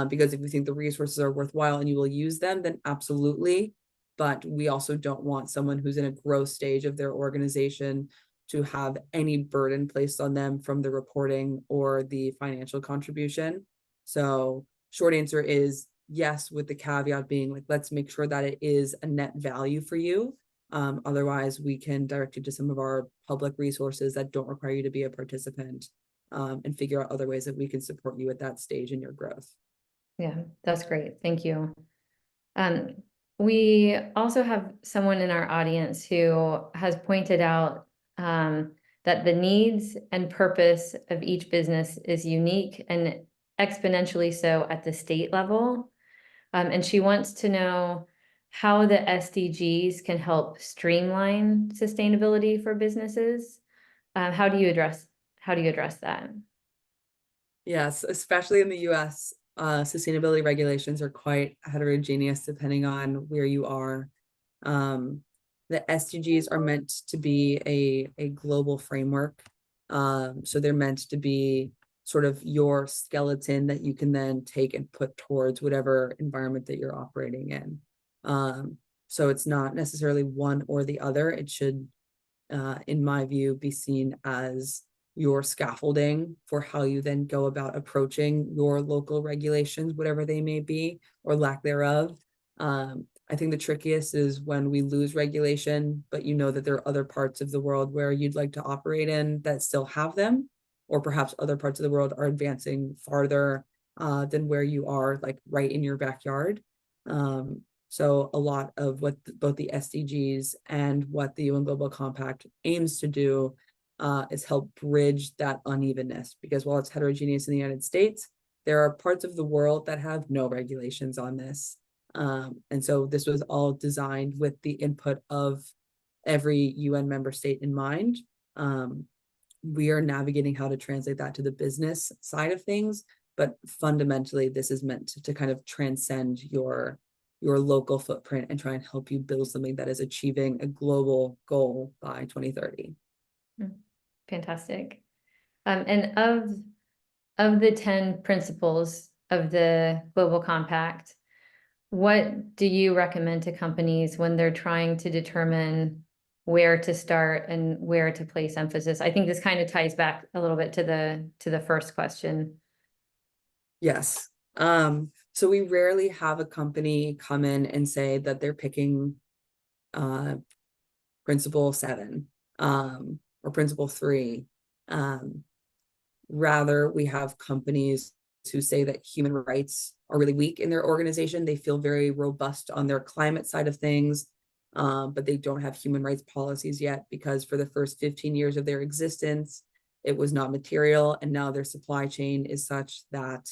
because if you think the resources are worthwhile and you will use them, then absolutely. But we also don't want someone who's in a growth stage of their organization to have any burden placed on them from the reporting or the financial contribution. So short answer is yes, with the caveat being like, let's make sure that it is a net value for you. Otherwise, we can direct you to some of our public resources that don't require you to be a participant, and figure out other ways that we can support you at that stage in your growth. Yeah, that's great. Thank you. We also have someone in our audience who has pointed out that the needs and purpose of each business is unique and exponentially so at the state level. And she wants to know how the SDGs can help streamline sustainability for businesses. How do you address that? Yes, especially in the US, sustainability regulations are quite heterogeneous depending on where you are. The SDGs are meant to be a global framework. So they're meant to be sort of your skeleton that you can then take and put towards whatever environment that you're operating in. So it's not necessarily one or the other. It should, in my view, be seen as your scaffolding for how you then go about approaching your local regulations, whatever they may be, or lack thereof. I think the trickiest is when we lose regulation, but you know that there are other parts of the world where you'd like to operate in that still have them, or perhaps other parts of the world are advancing farther than where you are, like right in your backyard. So a lot of what both the SDGs and what the UN Global Compact aims to do is help bridge that unevenness, because while it's heterogeneous in the United States, there are parts of the world that have no regulations on this. And so this was all designed with the input of every UN member state in mind. We are navigating how to translate that to the business side of things, but fundamentally this is meant to kind of transcend your local footprint and try and help you build something that is achieving a global goal by 2030. Fantastic. And of the 10 principles of the Global Compact, what do you recommend to companies when they're trying to determine where to start and where to place emphasis? I think this kind of ties back a little bit to the first question. Yes. So we rarely have a company come in and say that they're picking principle 7 or principle 3. Rather, we have companies who say that human rights are really weak in their organization. They feel very robust on their climate side of things, but they don't have human rights policies yet because for the first 15 years of their existence, it was not material. And now their supply chain is such that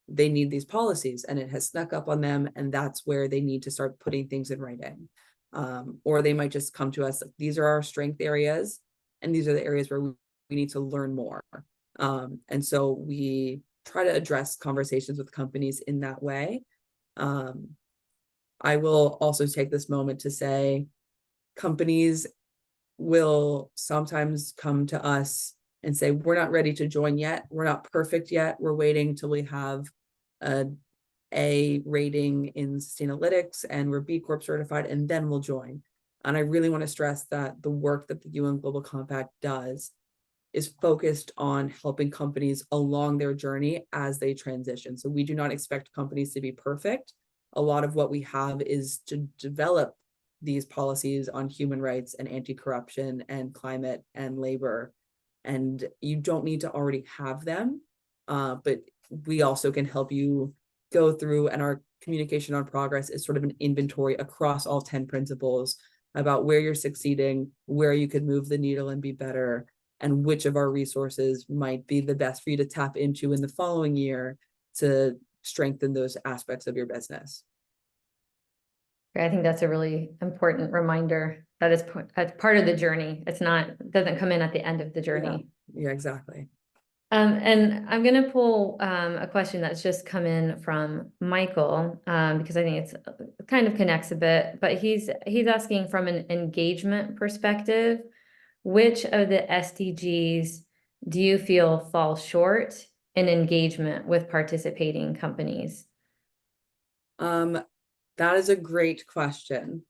they need these policies and it has snuck up on them. And that's where they need to start putting things in writing. Or they might just come to us, these are our strength areas, and these are the areas where we need to learn more. And so we try to address conversations with companies in that way. I will also take this moment to say companies will sometimes come to us and say, we're not ready to join yet. We're not perfect yet. We're waiting till we have a rating in Sustainalytics and we're B Corp certified, and then we'll join. And I really want to stress that the work that the UN Global Compact does is focused on helping companies along their journey as they transition. So we do not expect companies to be perfect. A lot of what we have is to develop these policies on human rights and anti-corruption and climate and labor. And you don't need to already have them, but we also can help you go through, and our communication on progress is sort of an inventory across all 10 principles about where you're succeeding, where you could move the needle and be better, and which of our resources might be the best for you to tap into in the following year to strengthen those aspects of your business. I think that's a really important reminder that is part of the journey. It doesn't come in at the end of the journey. Yeah, exactly. And I'm going to pull a question that's just come in from Michael because I think it kind of connects a bit, but he's asking from an engagement perspective, which of the SDGs do you feel fall short in engagement with participating companies? That is a great question.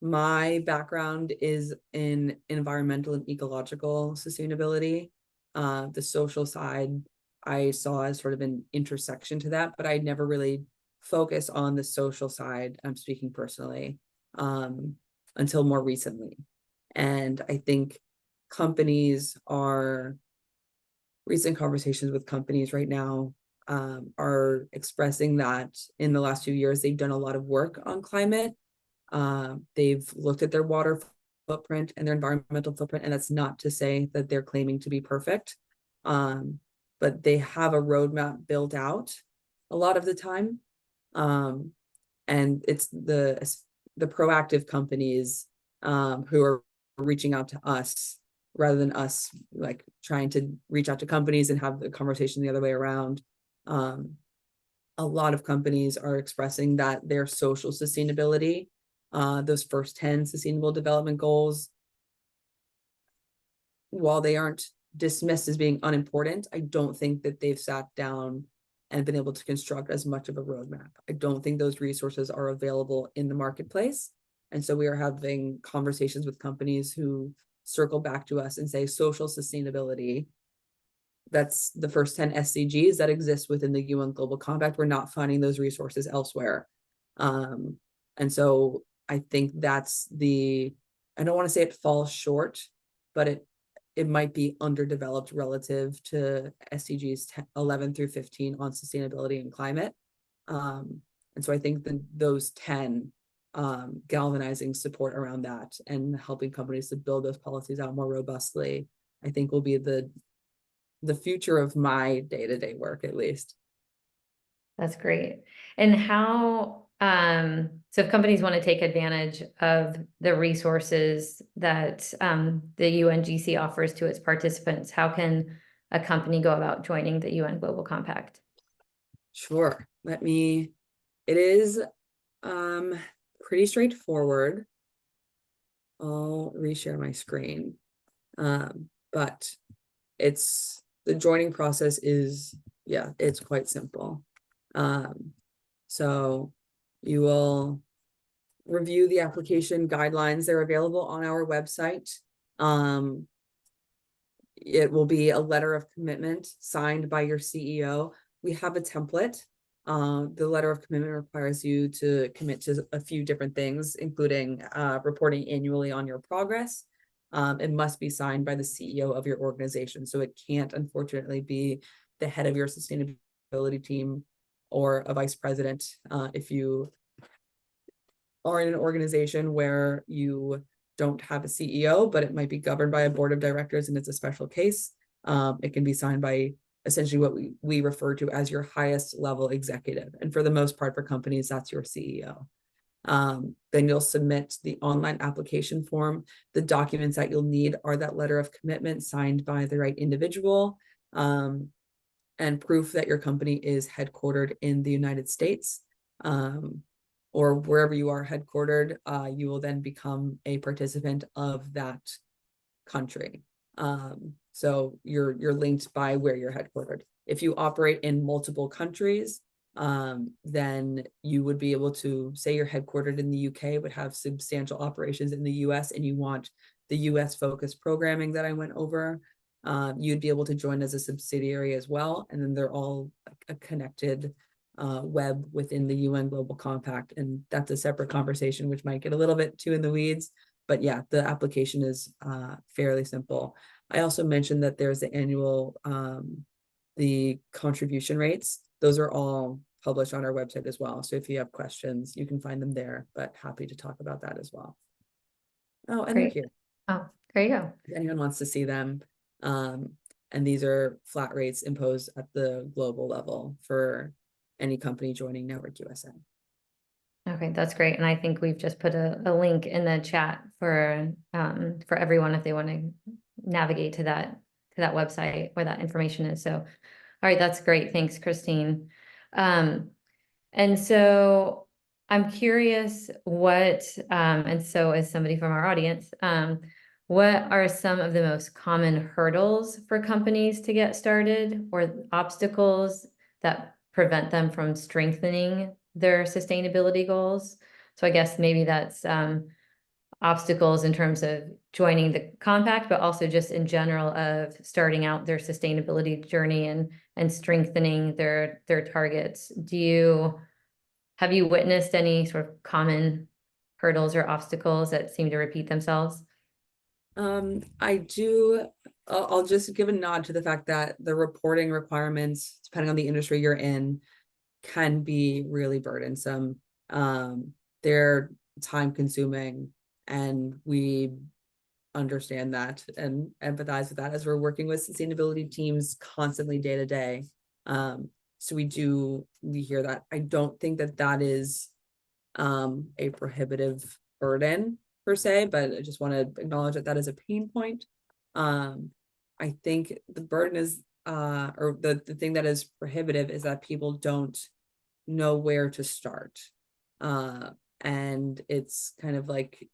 My background is in environmental and ecological sustainability. The social side I saw as sort of an intersection to that, but I never really focused on the social side, I'm speaking personally, until more recently. And I think recent conversations with companies right now are expressing that in the last few years, they've done a lot of work on climate. They've looked at their water footprint and their environmental footprint, and that's not to say that they're claiming to be perfect, but they have a roadmap built out a lot of the time. And it's the proactive companies who are reaching out to us rather than us like trying to reach out to companies and have the conversation the other way around. A lot of companies are expressing that their social sustainability, those first 10 sustainable development goals, while they aren't dismissed as being unimportant, I don't think that they've sat down and been able to construct as much of a roadmap. I don't think those resources are available in the marketplace. And so we are having conversations with companies who circle back to us and say social sustainability, that's the first 10 SDGs that exist within the UN Global Compact. We're not finding those resources elsewhere. And so I think that's I don't want to say it falls short, but it might be underdeveloped relative to SDGs 11 through 15 on sustainability and climate. And so I think that those 10 galvanizing support around that and helping companies to build those policies out more robustly, I think will be the future of my day-to-day work, at least. That's great. And how, so if companies want to take advantage of the resources that the UNGC offers to its participants, how can a company go about joining the UN Global Compact? Sure. It is pretty straightforward. I'll reshare my screen. But the joining process is, yeah, it's quite simple. So you will review the application guidelines. They're available on our website. It will be a letter of commitment signed by your CEO. We have a template. The letter of commitment requires you to commit to a few different things, including reporting annually on your progress. It must be signed by the CEO of your organization. So it can't, unfortunately, be the head of your sustainability team or a vice president. If you are in an organization where you don't have a CEO, but it might be governed by a board of directors and it's a special case, it can be signed by essentially what we refer to as your highest level executive. And for the most part, for companies, that's your CEO. Then you'll submit the online application form. The documents that you'll need are that letter of commitment signed by the right individual, and proof that your company is headquartered in the United States, or wherever you are headquartered. You will then become a participant of that country. So you're linked by where you're headquartered. If you operate in multiple countries, then you would be able to say you're headquartered in the UK, but have substantial operations in the US, and you want the US focused programming that I went over. You'd be able to join as a subsidiary as well. And then they're all a connected web within the UN Global Compact. And that's a separate conversation, which might get a little bit too in the weeds. But yeah, the application is fairly simple. I also mentioned that there's the annual, the contribution rates. Those are all published on our website as well. So if you have questions, you can find them there, but happy to talk about that as well. Oh, and they're Great. here. Oh, there you go. If anyone wants to see them. And these are flat rates imposed at the global level for any company joining Network USA. Okay, that's great. And I think we've just put a link in the chat for everyone if they want to navigate to that website where that information is. So, all right, that's great. Thanks, Christine. And so I'm curious and so as somebody from our audience, what are some of the most common hurdles for companies to get started, or obstacles that prevent them from strengthening their sustainability goals? So I guess maybe that's obstacles in terms of joining the compact, but also just in general of starting out their sustainability journey and strengthening their targets. Have you witnessed any sort of common hurdles or obstacles that seem to repeat themselves? I do. I'll just give a nod to the fact that the reporting requirements, depending on the industry you're in, can be really burdensome. They're time consuming, and we understand that and empathize with that as we're working with sustainability teams constantly day to day. So we hear that. I don't think that is a prohibitive burden per se, but I just want to acknowledge that is a pain point. I think the burden is, or the thing that is prohibitive is that people don't know where to start. And it's kind of like,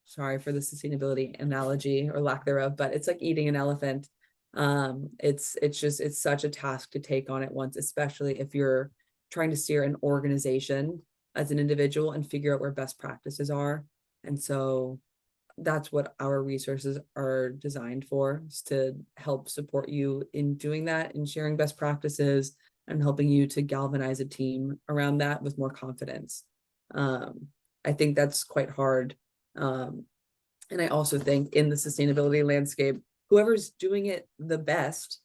sorry for the sustainability analogy or lack thereof, but it's like eating an elephant. It's such a task to take on at once, especially if you're trying to steer an organization as an individual and figure out where best practices are. And so that's what our resources are designed for, is to help support you in doing that and sharing best practices and helping you to galvanize a team around that with more confidence. I think that's quite hard. And I also think in the sustainability landscape, whoever's doing it the best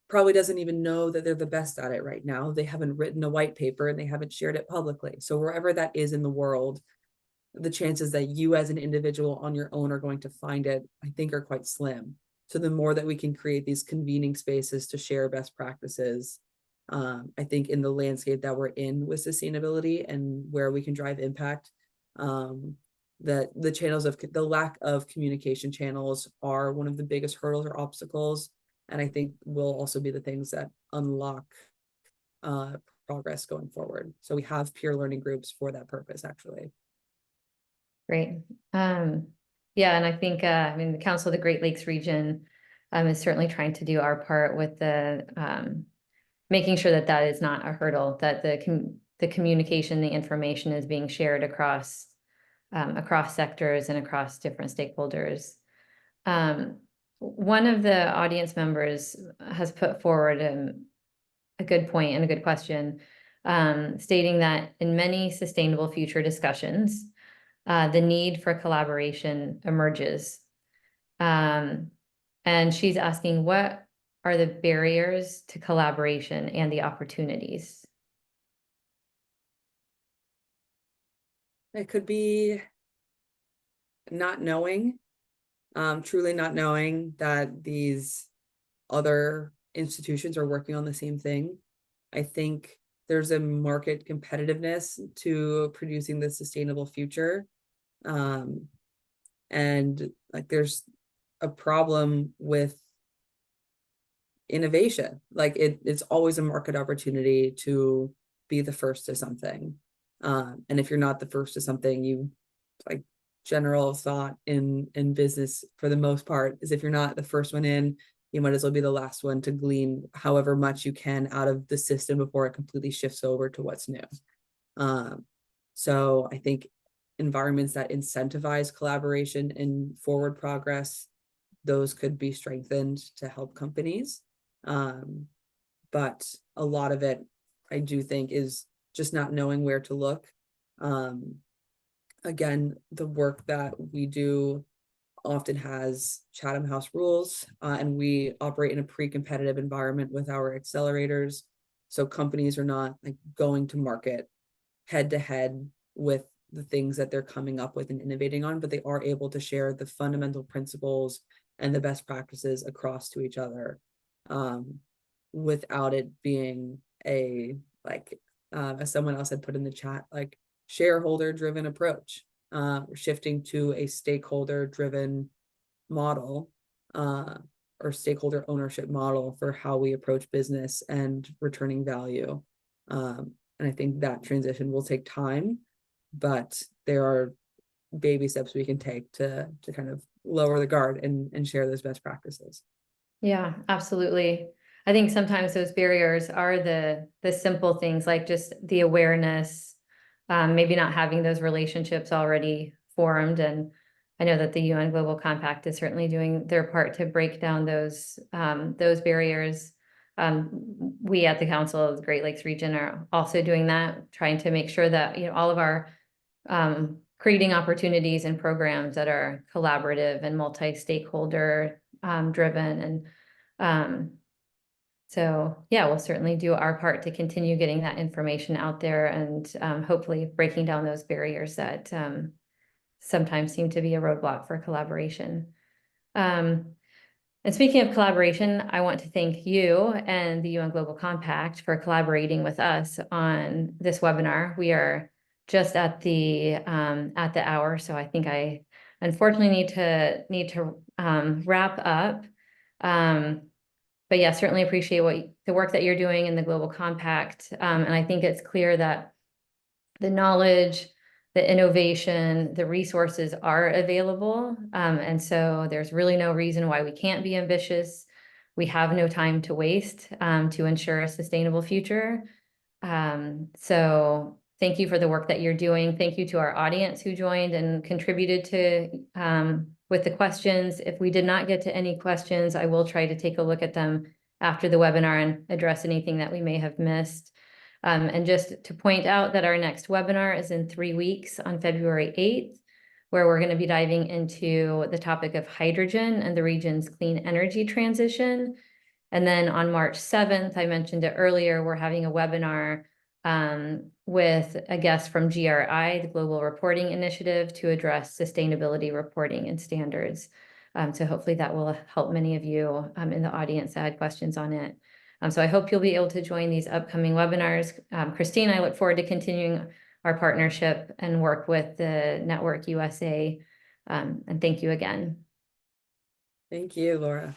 probably doesn't even know that they're the best at it right now. They haven't written a white paper and they haven't shared it publicly. So wherever that is in the world, the chances that you as an individual on your own are going to find it, I think, are quite slim. So the more that we can create these convening spaces to share best practices, I think in the landscape that we're in with sustainability and where we can drive impact, that the channels of the lack of communication channels are one of the biggest hurdles or obstacles, and I think will also be the things that unlock progress going forward. So we have peer learning groups for that purpose, actually. Great. Yeah, and I think, I mean, the Council of the Great Lakes region is certainly trying to do our part with the making sure that that is not a hurdle, that the communication, the information is being shared across across sectors and across different stakeholders. One of the audience members has put forward a good point and a good question, stating that in many sustainable future discussions, the need for collaboration emerges. And she's asking, what are the barriers to collaboration and the opportunities? It could be not knowing, truly not knowing that these other institutions are working on the same thing. I think there's a market competitiveness to producing the sustainable future. And like there's a problem with innovation. Like it's always a market opportunity to be the first to something. And if you're not the first to something, you like general thought in business for the most part is if you're not the first one in, you might as well be the last one to glean however much you can out of the system before it completely shifts over to what's new. So I think environments that incentivize collaboration and forward progress, those could be strengthened to help companies. But a lot of it, I do think, is just not knowing where to look. Again, the work that we do often has Chatham House rules, and we operate in a pre-competitive environment with our accelerators. So companies are not like going to market head to head with the things that they're coming up with and innovating on, but they are able to share the fundamental principles and the best practices across to each other, without it being a like as someone else had put in the chat, like shareholder driven approach. Shifting to a stakeholder driven model, or stakeholder ownership model for how we approach business and returning value. And I think that transition will take time, but there are baby steps we can take to kind of lower the guard and share those best practices. Yeah, absolutely. I think sometimes those barriers are the simple things like just the awareness, maybe not having those relationships already formed. And I know that the UN Global Compact is certainly doing their part to break down those barriers. We at the Council of the Great Lakes region are also doing that, trying to make sure that, you know, all of our creating opportunities and programs that are collaborative and multi-stakeholder driven. And so yeah, we'll certainly do our part to continue getting that information out there and hopefully breaking down those barriers that sometimes seem to be a roadblock for collaboration. And speaking of collaboration, I want to thank you and the UN Global Compact for collaborating with us on this webinar. We are just at the hour, so I think I unfortunately need to wrap up. But yeah, certainly appreciate the work that you're doing in the Global Compact, and I think it's clear that the knowledge, the innovation, the resources are available, and so there's really no reason why we can't be ambitious. We have no time to waste to ensure a sustainable future. So thank you for the work that you're doing. Thank you to our audience who joined and contributed to with the questions. If we did not get to any questions, I will try to take a look at them after the webinar and address anything that we may have missed. And just to point out that our next webinar is in 3 weeks on February 8th, where we're going to be diving into the topic of hydrogen and the region's clean energy transition. And then on March 7th, I mentioned it earlier, we're having a webinar with a guest from GRI, the Global Reporting Initiative, to address sustainability reporting and standards. So hopefully that will help many of you in the audience that had questions on it. So I hope you'll be able to join these upcoming webinars. Christine, I look forward to continuing our partnership and work with the Network USA. And thank you again. Thank you, Laura.